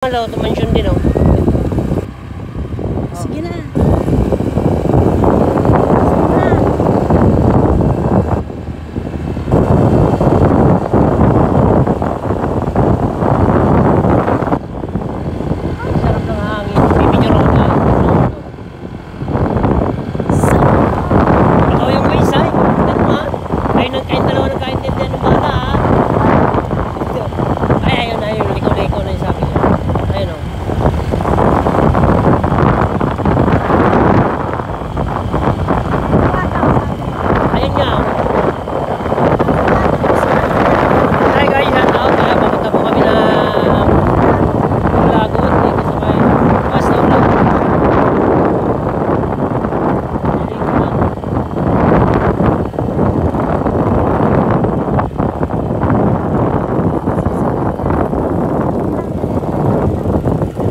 Hello, tumansyon din oh. Sige na. Sarap ng hangin. Bibidyo ako na. Ikaw yung guys ay. Kayong dalawa nagkaintindihan ng bata ha. Ay, ayun, ayun. Likaw-likaw na yung sabi niya. Ayun oh. Ayun nga oh. Hi guys, shout out. Kaya papunta po kami na Lagot dito sa may West of Lagot.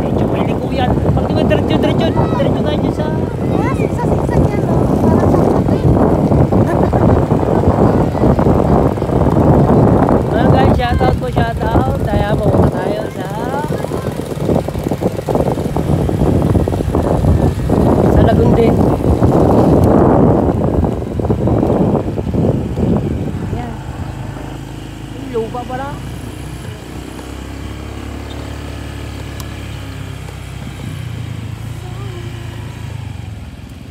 Medyo may liko yan. Pag di ba diretso tayo dyan sa... Siksa-siksa yan. Mga guys, shout out po, shout out. Kaya mapunta tayo sa Lagundi. Yan. Lupa pala.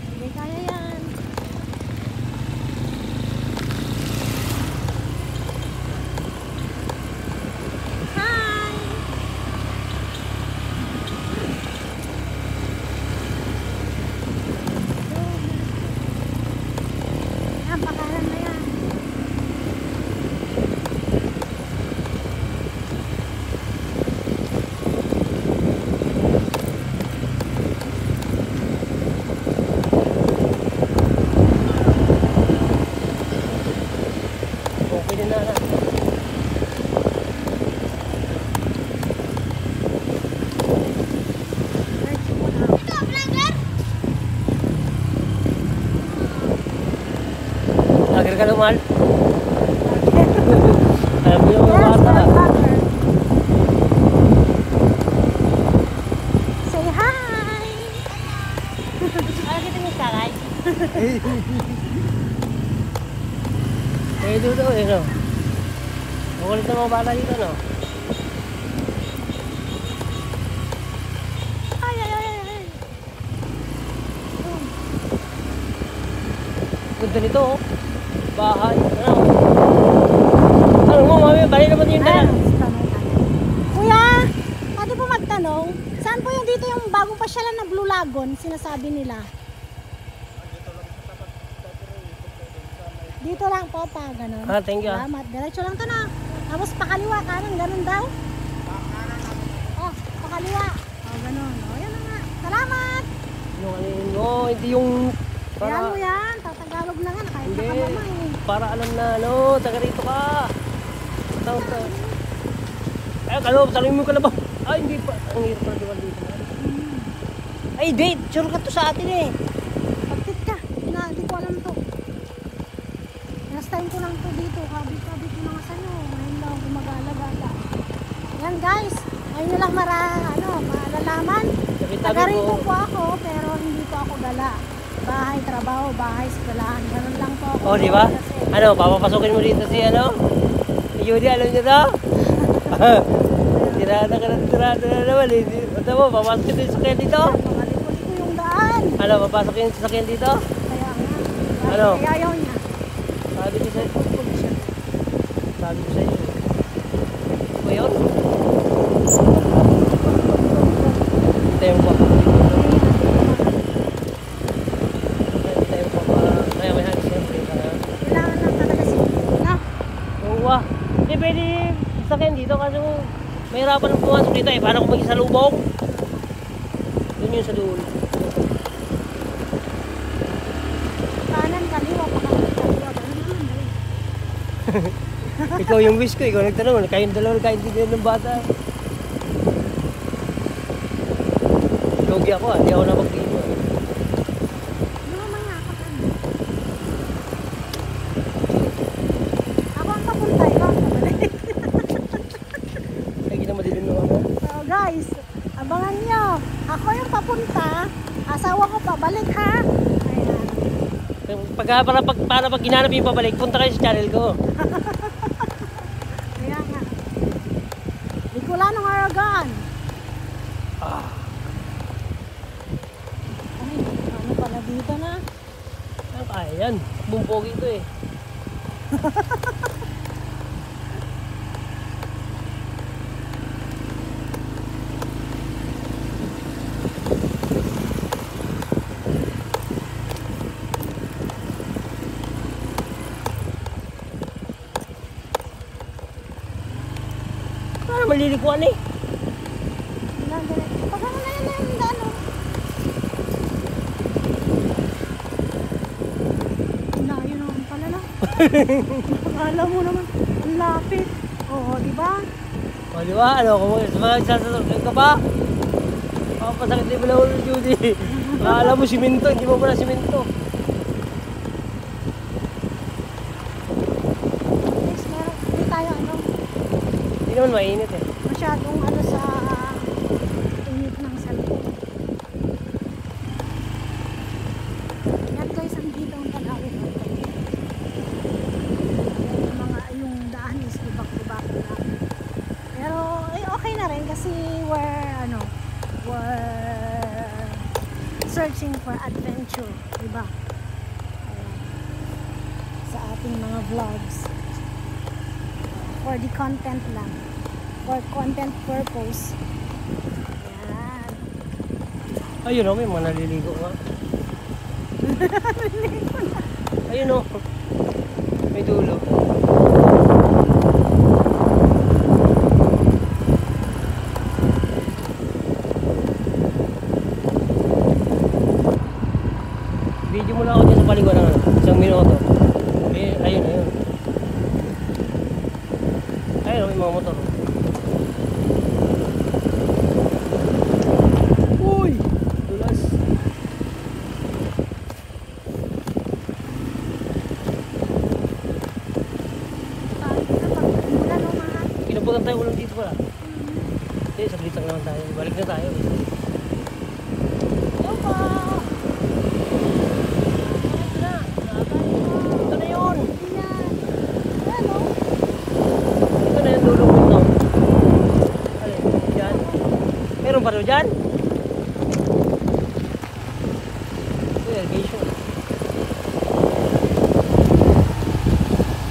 Hindi kaya yan. Hi! Yan, pakaran na yan. Okay din na. Lager ka lumal. Alam mo yung mga bata. Say hi! Ano kita niya sakay? Eh, dito eh, no? Makulit na mga bata dito, no? Ay, ay, ay, ay. Ganda nito, oh. Bahay. Ano mo, mami? Balik naman yung dalan. Kuya, pwede po magtanong, saan po yung dito yung bagong pasyalan na Blue Lagoon, sinasabi nila? Dito lang po pa, ganun. Ah, thank you. Salamat. Diretso lang to na. Tapos pakaliwa, kanan, ganun daw. Oh, pakaliwa. Oh, ganun. Oh, yan na nga. Salamat! Yung ano yun, oh, hindi yung... Yan mo yan. Tatagalog na nga. Kahit Hindi. nakamama eh. Para alam na, ano, taga rito ka. Tawag ka. Ay, saluhin mo ka na ba? Ay, hindi pa. Ang hirap na diwal dito. Ay, date. Shortcut to sa atin eh. Pagtit ka. Hindi ko alam to. Last time ko lang to dito. Kabit-kabit ko lang sa inyo. Ngayon lang gumagala-gala. Yan guys. Ngayon nyo lang malalaman. Taga rito po ako, pero hindi po ako gala. Bahay, trabaho, bahay, eskwelahan. Ganun lang po ako. Oh, di ba? Kasi, Ano, papapasukin mo dito si ano? Si Judy, alam niyo to? Tirada ka na naman eh. Ito mo, papasok yung sasakyan dito? maliko-liko yung daan. Ano, papasok yung sasakyan dito? Kaya nga. Ano? Kaya ayaw niya. Sabi ko sa'yo. Sabi ko sa'yo. Ito ba yun? Tempo. Tempo pa. Kaya may hangin siyempre. Kailangan lang talaga na. Oo ah. Hindi pwede sasakyan dito kasi mahirapan ng pumasok dito eh. Paano kung mag-isalubong? Doon yun sa dulo. Kanan, kaliwa, pakaliwa, kaliwa. Ganun naman eh. Ikaw yung wish ko, ikaw nagtanong, kayong dalawa nagkaintindihan ng bata. Logi ako ah, di ako na mag-game. Ano mga kapatid? Ako ang papunta, ikaw ang pabalik. Lagi na madilim na ako. So guys, Abangan nyo. Ako yung papunta. Asawa ko pabalik ha. Ayan. Para pag ginanap yung pabalik, punta kayo sa channel ko. Kaya nga. Bicolano Aragon. Ay, ano pala dito na? Ayan, bumpogi ito eh. Para malilikuan eh. Pag ano na yun yung ano. Layo naman pala na. Akala mo naman, ang lapit. Oo, di ba? O di ba? Ano, kung magsasasakin ka pa? Papasakit din mo na ulo, Judy. Akala mo simento, hindi mo pala simento. Next, meron. Hindi tayo ano. Hindi naman mainit eh. Masyadong ano sa init ng cellphone. Yan guys, ang dito ang tanawin. Yung daan is ibak-ibak na. Pero okay na rin kasi we're searching for adventure, diba? Ayan. Sa ating mga vlogs. For the content lang. For content purpose. Ayan. Ayun o, may mga naliligo nga. Ayun o. May dulo. Video mo na ako dyan sa paliguan ng isang minuto. Ayun, ayun. Ayun, may mga motor. Uy! Dulas. Kinubagan tayo ulang dito pala. Hindi, saglit lang naman tayo. Balik na tayo. Hello po! Ito na yun. Ayan. Hello. Ito na yung dulong ito. Alin, dyan. Meron pa rin dyan? Ito, irrigation.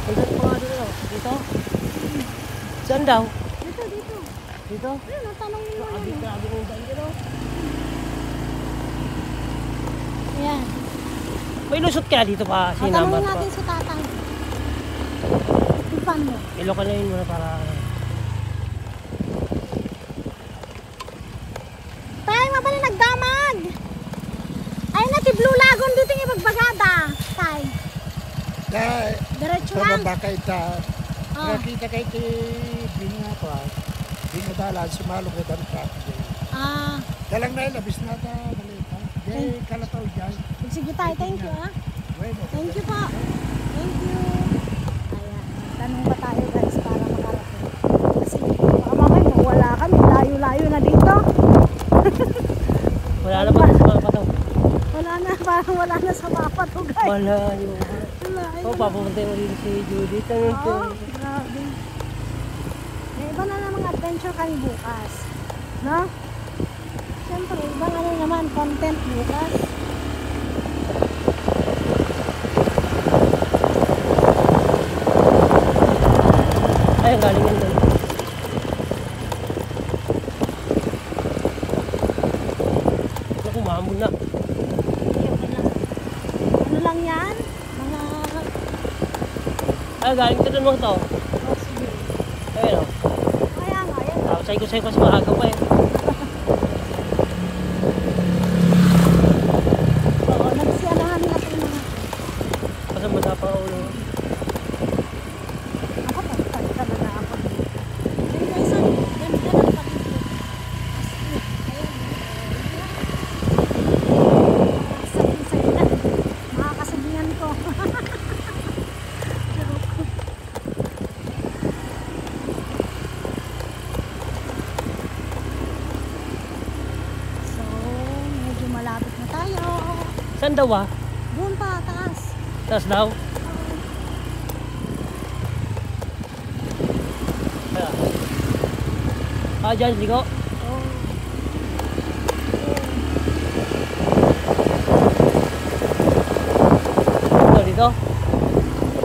Ito pa nga doon. Dito? Saan daw? Dito, dito. Dito? Ayun, natanongin mo Abi yan. ka, abi kong daan dito. Ayan. May lusot ka dito pa, sinambat Tatanungin pa. natin si tatay. Tipan mo. Ilokan na yun muna para... Tay, mabali nagdamag. Ayun na, ti Blue Lagoon dito yung ibagbagada. Tay. Dahil Diretso lang. pababa kay ta, Oh. nakita kay ti Binga ko dinadalan, sumalong ka dami ka. Ah, Dalang na labis na ta, balita. Dahil kalataw dyan. sige tayo, thank you ah. Bueno, Thank you po. Thank you. Ayan, tanong pa tayo guys para makarating. Kasi baka mamaya mawala kami, layo-layo na dito. Wala na pa sa mga pataw. Wala na, parang wala na sa mapa to guys. Wala yung... Wala, Oh, papupunta yung ulit si Judith. Ano ito? oh, grabe. May iba na namang adventure kami bukas. No? Siyempre, ibang ano naman, content bukas. Ay, ang galing yun doon. Naku, mahamon na. Okay lang. Ano lang yan? Mga... Ay, galing ka doon mga tao. Oh, sige. Ayun o. Kaya nga, yan. Tapos sa'yo ko kasi maaga pa eh. Oo, nagsiyanahan natin mga... Basa-basa pa ang ulo. Ako, pagpag talaga ako dito. Ayun guys, ang ganda ng paligid. Sabi na, makakasabihan ko. Saan daw ba? Doon pa, taas. Taas daw? Kaya. Dyan, ligo. Oh. Dito.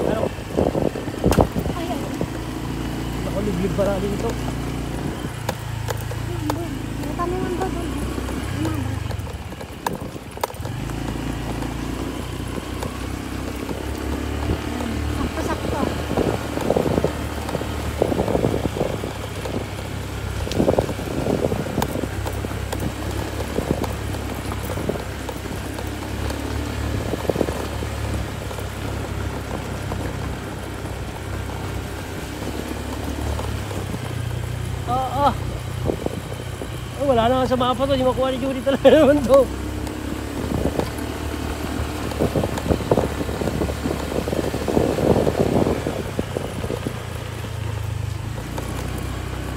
Ano? Ay, ay. Nakuliblib para dito. Doon. May taningan ba doon? Ano ba? Sakto-sakto. Oo. Oh, wala na sa mapa to. Hindi makuha ni Judy talaga naman to.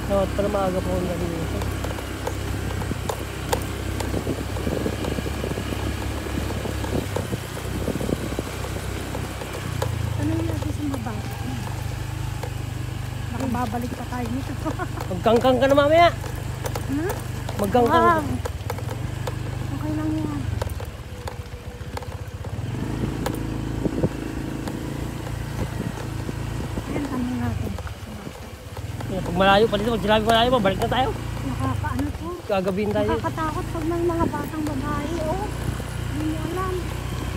Dapat pala maaga pa akong nalilimutan. Tanongin natin sa baba. Baka babalik pa tayo nito. Magkangkang ka na mamaya. Hmm? Magkangkang ka. Wow. Okay lang yan. Ayan, tanong natin. Pag malayo pa dito, pag sinabi malayo pa, balik na tayo. Nakakaano to? Gagabihin tayo. Nakakatakot pag may mga batang babae. Oh, hindi mo alam.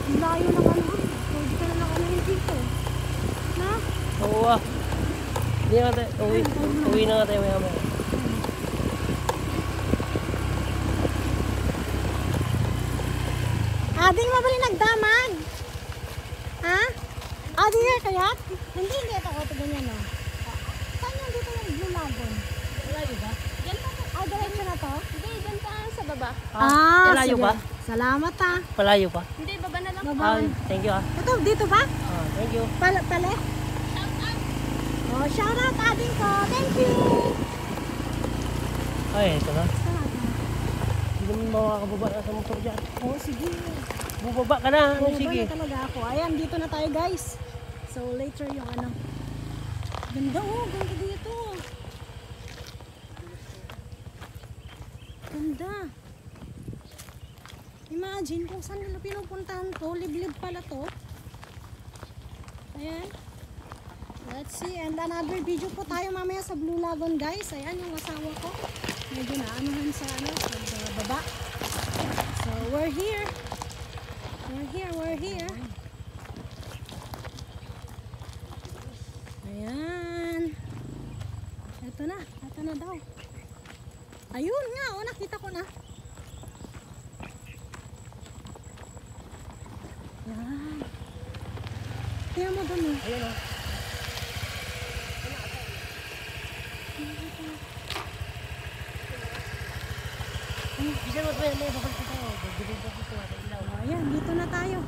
Ang layo ng ano. Pwede ka na lang ano dito. Na? Oo ah. Hindi nga tayo. Uwi na nga tayo maya maya. Ading mo ba rin nagdamag? Ha? Ading nga kaya? Hindi, hindi. Ito ganyan o. Saan yung dito yung Blue Lagoon? Malayo ba? Yan pa po. Ah, diretso na to? Hindi, dyan pa sa baba. Malayo sige. ba? Salamat ah. Palayo pa. Hindi, baba na lang. Bye-bye. Thank you ah. Ito, dito ba? Thank you. Pale? Oh, shout out ading ko. Thank you. Ay, ito na. Salamat. Hindi naman makakababa na sa motor dyan. Oh, sige. Bubaba ka na. Ano, sige. Na talaga ako. Ayan, dito na tayo guys. So later yung ano. Ganda oh, ganda dito. Ganda. Imagine kung saan nila pinupuntahan to. Liblib pala to. Ayan. Let's see. And another video po tayo mamaya sa Blue Lagoon guys. Ayan yung asawa ko. Medyo naanuhan sa ano, sa baba. So we're here. We're here. Ayan. Ito na daw. Ayun nga, oh, nakita ko na. Ayan. Tingnan mo doon, oh. Ayan o. Bisa mo ito yan. May babalik tayo. Bibig ko ito. Ilaw. Ayan, dito na tayo.